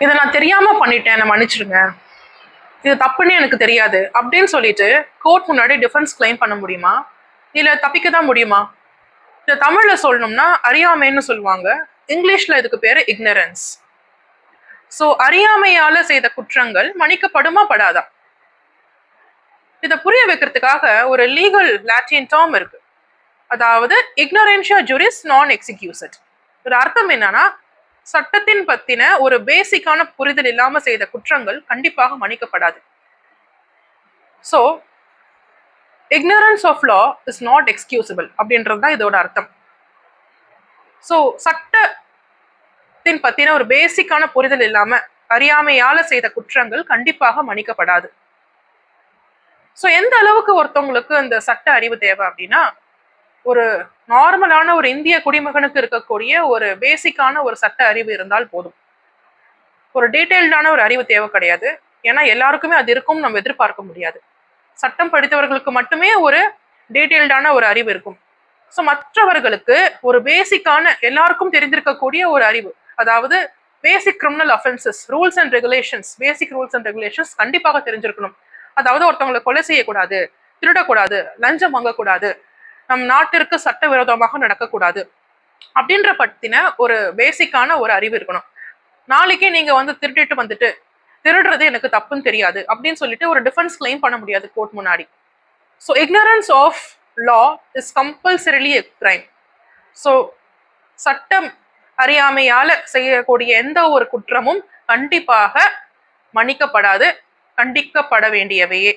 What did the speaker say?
இதை நான் தெரியாம பண்ணிட்டேன், என்னை மன்னிச்சிடுங்க, இது தப்புன்னு எனக்கு தெரியாது அப்படின்னு சொல்லிட்டு கோர்ட் முன்னாடி டிஃபென்ஸ் கிளைம் பண்ண முடியுமா? இல்ல தப்பிக்க தான் முடியுமா? இந்த தமிழ்ல சொல்லணும்னா அறியாமைன்னு சொல்லுவாங்க, இங்கிலீஷ்ல இதுக்கு பேரு இக்னரன்ஸ். சோ அறியாமையால செய்த குற்றங்கள் மன்னிக்கப்படுமா படாதா? இதை புரிய வைக்கிறதுக்காக ஒரு லீகல் லாட்டின் டேர்ம் இருக்கு, அதாவது இக்னோரன்ஷியா ஜுரிஸ் நான் எக்ஸிக்யூசட். ஒரு அர்த்தம் என்னன்னா, சட்டத்தின் பத்தின ஒரு பேசிக்கான புரிதல் இல்லாம செய்த குற்றங்கள் கண்டிப்பாக மன்னிக்கப்படாது. So ignorance of law is not excusable அப்படின்றது தான் இதோட அர்த்தம். ஸோ சட்டத்தின் பத்தின ஒரு பேசிக்கான புரிதல் இல்லாம அறியாமையால செய்த குற்றங்கள் கண்டிப்பாக மன்னிக்கப்படாது. ஸோ எந்த அளவுக்கு ஒருத்தவங்களுக்கு அந்த சட்ட அறிவு தேவை அப்படின்னா, ஒரு நார்மலான ஒரு இந்திய குடிமகனுக்கு இருக்கக்கூடிய ஒரு பேசிக்கான ஒரு சட்ட அறிவு இருந்தால் போதும். ஒரு டீட்டெயில்டான ஒரு அறிவு தேவை கிடையாது, ஏன்னா எல்லாருக்குமே அது இருக்கும் நம்ம எதிர்பார்க்க முடியாது. சட்டம் படித்தவர்களுக்கு மட்டுமே ஒரு டீட்டெயில்டான ஒரு அறிவு இருக்கும். ஸோ மற்றவர்களுக்கு ஒரு பேசிக்கான எல்லாருக்கும் தெரிந்திருக்கக்கூடிய ஒரு அறிவு, அதாவது basic criminal offences rules and regulations, basic rules and regulations கண்டிப்பாக தெரிஞ்சிருக்கணும். அதாவது ஒருத்தவங்களை கொலை செய்யக்கூடாது, திருடக்கூடாது, லஞ்சம் வாங்கக்கூடாது, நம் நாட்டிற்கு சட்டவிரோதமாக நடக்கக்கூடாது அப்படின்ற பத்தின ஒரு பேசிக்கான ஒரு அறிவு இருக்கணும். நாளைக்கே நீங்க திருடிட்டு வந்துட்டு திருடுறது எனக்கு தப்புன்னு தெரியாது அப்படின்னு சொல்லிட்டு ஒரு டிஃபென்ஸ் கிளைம் பண்ண முடியாது கோர்ட் முன்னாடி. So ignorance of law is compulsorily a crime. So சட்டம் அறியாமையால செய்யக்கூடிய எந்த ஒரு குற்றமும் கண்டிப்பாக மன்னிக்கப்படாது, கண்டிக்கப்பட வேண்டியவையே.